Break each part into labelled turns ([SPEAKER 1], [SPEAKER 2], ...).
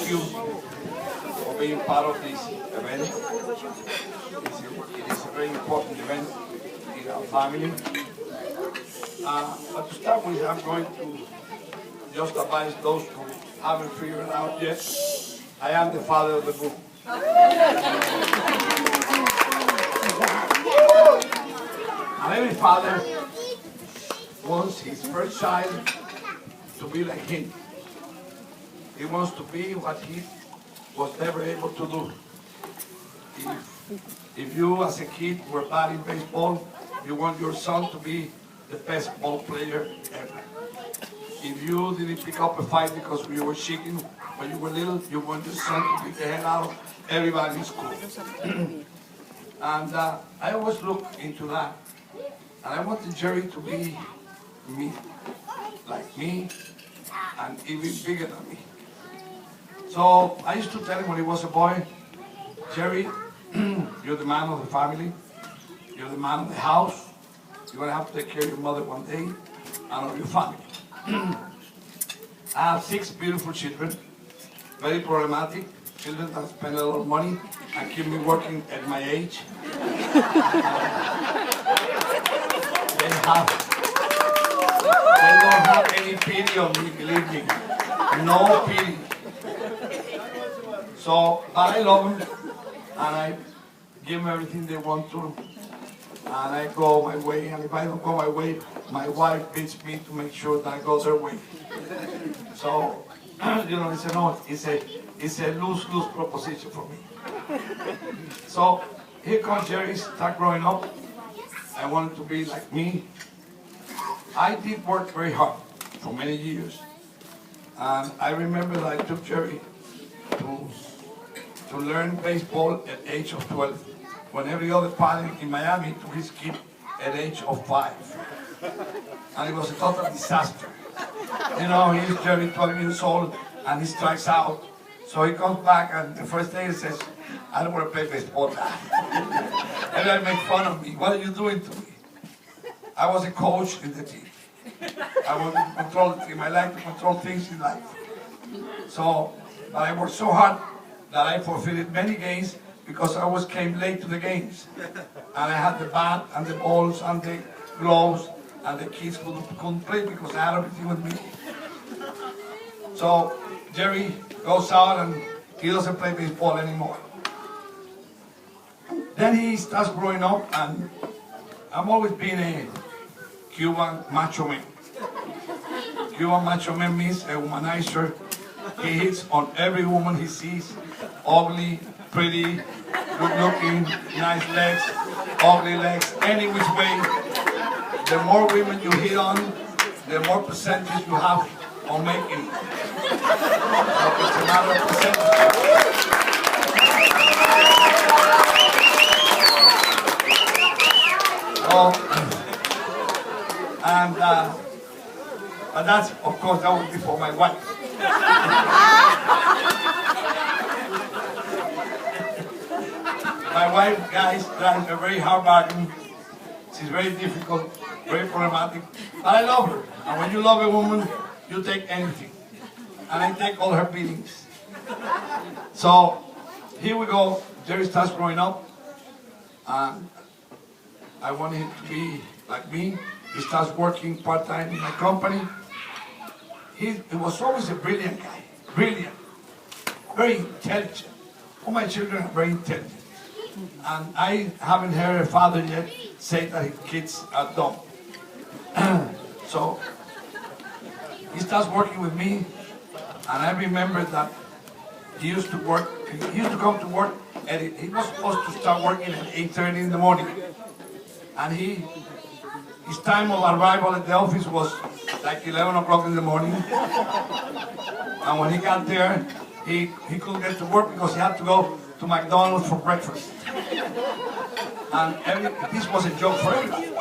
[SPEAKER 1] thank you for being part of this event. It is a very important event in our family. But to start with, I'm going to just advise those who haven't figured it out yet. I am the father of the book. And every father wants his first child to be like him. He wants to be what he was never able to do. If you as a kid were bad in baseball, you want your son to be the best ball player ever. If you didn't pick up a fight because you were shaking when you were little, you want your son to beat the hell out of everybody in school. And I always look into that. And I wanted Jerry to be me, like me, and even bigger than me. So I used to tell him when he was a boy, Jerry, you're the man of the family, you're the man of the house, you're going to have to take care of your mother one day and of your family. I have 6 beautiful children, very problematic, children that spend a lot of money and keep me working at my age. They don't have any pity on me, believe me. No pity. So, but I love them, and I give them everything they want to, and I go my way, and if I don't go my way, my wife beats me to make sure that I go their way. So, it's a lose-lose proposition for me. So, here comes Jerry, start growing up. I wanted to be like me. I did work very hard for many years. And I remember that I took Jerry to learn baseball at the age of 12, when every other parent in Miami took his kid at the age of 5. And it was a total disaster. You know, he's Jerry, 12 years old, and he strikes out. So he comes back, and the first day he says, I don't want to play baseball now. And they make fun of me. What are you doing to me? I was a coach in the team. I wanted to control the team. I like to control things in life. So, but I worked so hard that I forfeited many games because I always came late to the games. And I had the bat and the balls and the gloves, and the kids couldn't play because I had everything with me. So Jerry goes out and he doesn't play baseball anymore. Then he starts growing up, and I'm always been a Cuban macho man. Cuban macho man means a womanizer. He hits on every woman he sees, ugly, pretty, good looking, nice legs, ugly legs, any which way. The more women you hit on, the more percentage you have on making. So it's a matter of percentage. But that's, of course, that would be for my wife. My wife, guys, drives a very hard bargain. She's very difficult, very problematic, but I love her. And when you love a woman, you take anything. And I take all her beatings. So, here we go. Jerry starts growing up. And I want him to be like me. He starts working part-time in my company. He was always a brilliant guy. Brilliant. Very intelligent. All my children are very intelligent. And I haven't heard a father yet say that his kids are dumb. So he starts working with me, and I remember that he used to come to work, and he was supposed to start working at 8:30 in the morning. And his time of arrival at the office was like 11 o'clock in the morning. And when he got there, he couldn't get to work because he had to go to McDonald's for breakfast. And this was a joke for everybody.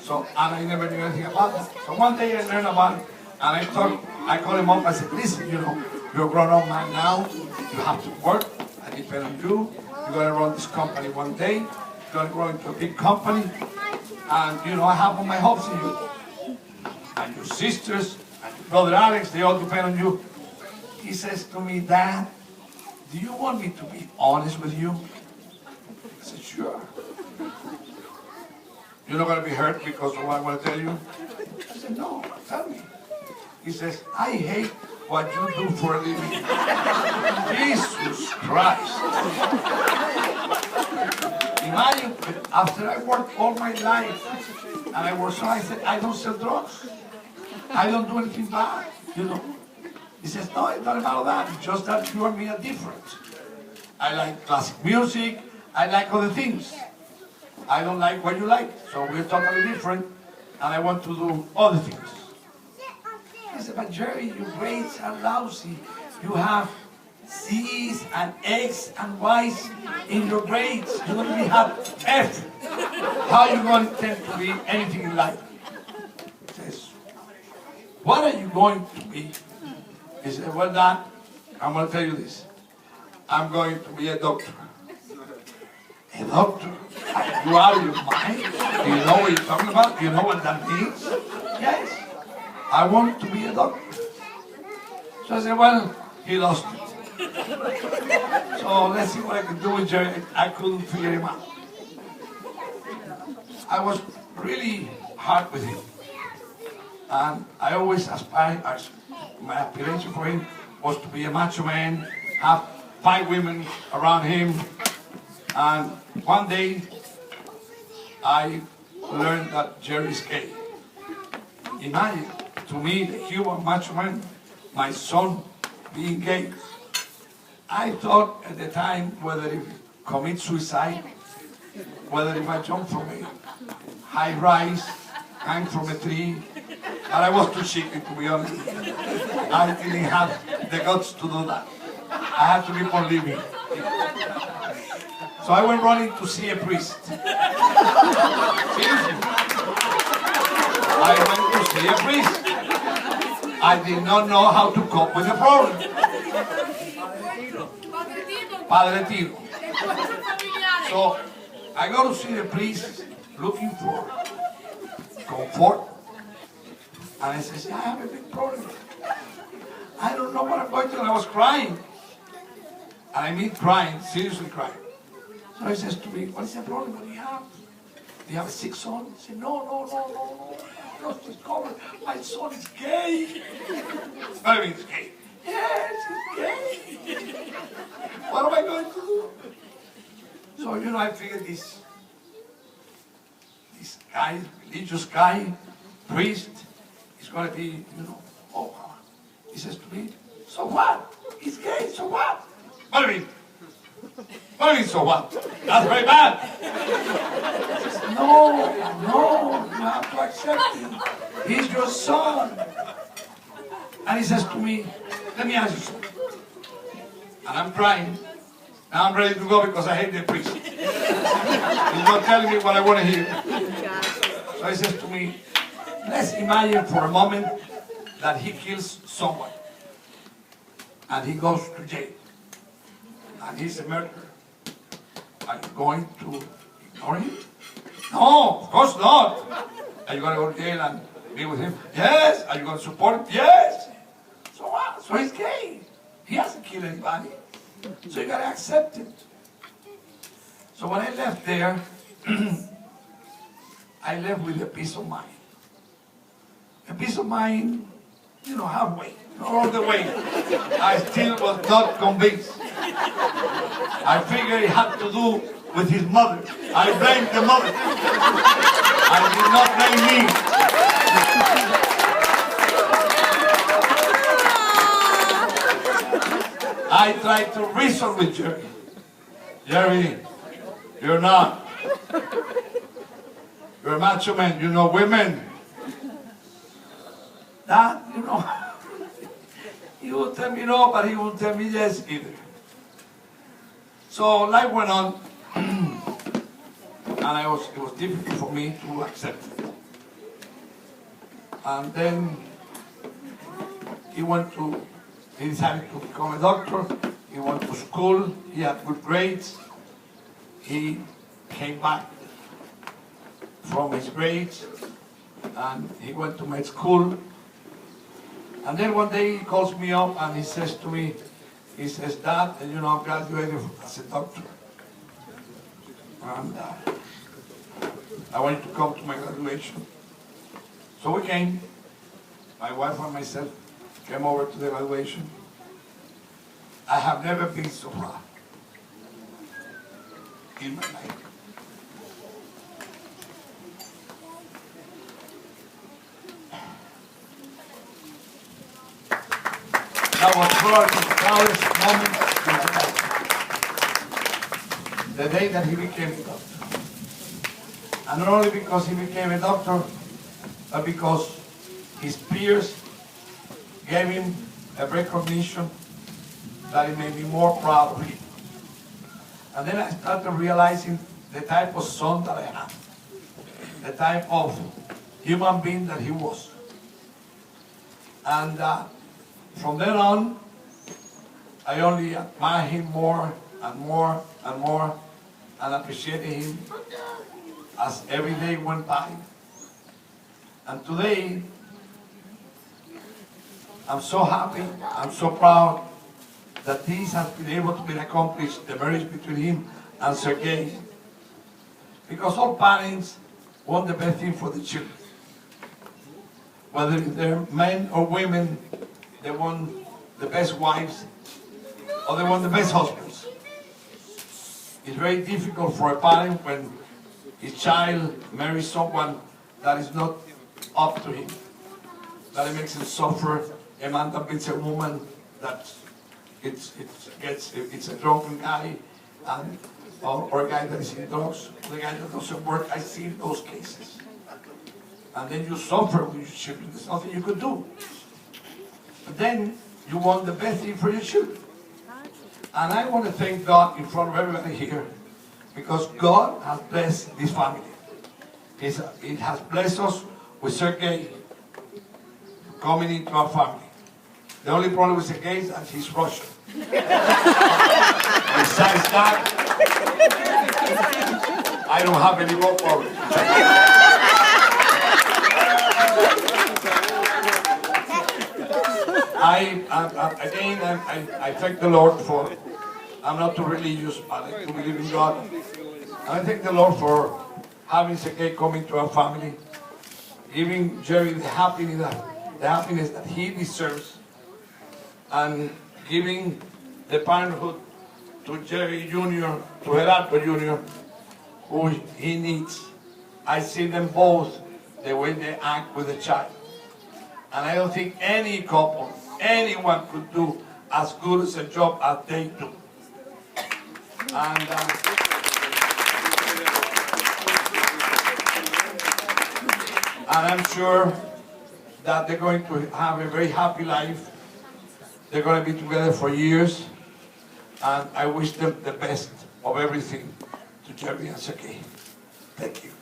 [SPEAKER 1] So, and I never knew anything about that. So one day I learned about it, and I called him up. I said, listen, you're a grown-up man now. You have to work. I depend on you. You're going to run this company one day. You're going to grow into a big company. And, I have all my hopes in you. And your sisters and your brother Alex, they all depend on you. he says to me, Dad, do you want me to be honest with you? I said, sure. You're not going to be hurt because of what I'm going to tell you? I said, no, tell me. He says, I hate what you do for a living. Jesus Christ. Imagine, after I worked all my life, and I work, so I said, I don't sell drugs. I don't do anything bad, you know. He says, no, it's not about that. It's just that you and me are different. I like classic music. I like other things. I don't like what you like. So we're totally different. And I want to do other things. He said, but Jerry, your grades are lousy. You have C's and X and Y's in your grades. You don't even have F. How are you going to tend to be anything in life? He says, what are you going to be? He said, well, Dad, I'm going to tell you this. I'm going to be a doctor. A doctor? Are you out of your mind? Do you know what you're talking about? Do you know what that means? Yes. I want to be a doctor. So I said, well, he lost it. So let's see what I can do with Jerry. I couldn't figure him out. I was really hard with him. And I always aspired, my aspiration for him was to be a macho man, have 5 women around him. And one day, I learned that Jerry is gay. Imagine, to me, the human macho man, my son being gay. I thought at the time whether he commit suicide, whether if I jump from a high rise, hang from a tree, but I was too chicken, to be honest. I didn't have the guts to do that. I had to keep on living. So I went running to see a priest. Seriously. I went to see a priest. I did not know how to cope with the problem. Padre Tiro. So I go to see the priest looking for comfort. And I says, I have a big problem. I don't know what I'm going to do. I was crying. And I mean crying, seriously crying. So he says to me, what is the problem? What do you have? Do you have a sick son? I said, no. I just discovered my son is gay. I mean, he's gay. Yes, he's gay. What am I going to do? So, I figured this guy, religious guy, priest, is going to be, oh, he says to me, so what? He's gay, so what? What do you mean? What do you mean, so what? That's very bad. No, you have to accept him. He's your son. And he says to me, let me ask you something. And I'm crying. Now I'm ready to go because I hate the priest. He's not telling me what I want to hear. So he says to me, let's imagine for a moment that he kills someone. And he goes to jail. And he's a murderer. Are you going to ignore him? No, of course not. Are you going to go to jail and be with him? Yes. Are you going to support him? Yes. So what? So he's gay. He hasn't killed anybody. So you got to accept it. So when I left there, I left with a peace of mind. A peace of mind, halfway, not all the way. I still was not convinced. I figured it had to do with his mother. I blamed the mother. I did not blame me. I tried to reason with Jerry. Jerry, you're not. You're a macho man. You know women. That, he would tell me no, but he won't tell me yes either. So life went on, and it was difficult for me to accept it. And then he decided to become a doctor. He went to school. He had good grades. He came back from his grades, and he went to med school. And then one day he calls me up and he says to me, he says, Dad, you know, I'm graduated as a doctor. And I want you to come to my graduation. So we came, my wife and myself came over to the graduation. I have never been so proud in my life. That was probably the proudest moment in his life. The day that he became a doctor. And not only because he became a doctor, but because his peers gave him a recognition that it made me more proud of him. And then I started realizing the type of son that I had, the type of human being that he was. And from then on, I only admired him more and more and more, and appreciated him as every day went by. And today, I'm so happy, I'm so proud that this has been able to be accomplished, the marriage between him and Sergei. Because all parents want the best thing for the children. Whether they're men or women, they want the best wives or they want the best husbands. It's very difficult for a parent when his child marries someone that is not up to him, that it makes him suffer. A man that beats a woman, that it's a drunken guy, and or a guy that is in drugs, or a guy that doesn't work. I see those cases. And then you suffer with your children. There's nothing you could do. But then you want the best thing for your children. And I want to thank God in front of everybody here, because God has blessed this family. It has blessed us with Sergei coming into our family. The only problem with Sergei is that he's Russian. Besides that, I don't have any more problems. I thank the Lord for, I'm not too religious, but I do believe in God. And I thank the Lord for having Sergei come into our family, giving Jerry the happiness that he deserves, and giving the parenthood to Jerry Jr., to Gerardo Jr., who he needs. I see them both, the way they act with the child. And I don't think any couple, anyone could do as good as a job as they do. And I'm sure that they're going to have a very happy life. They're going to be together for years. And I wish them the best of everything to Jerry and Sergei. Thank you.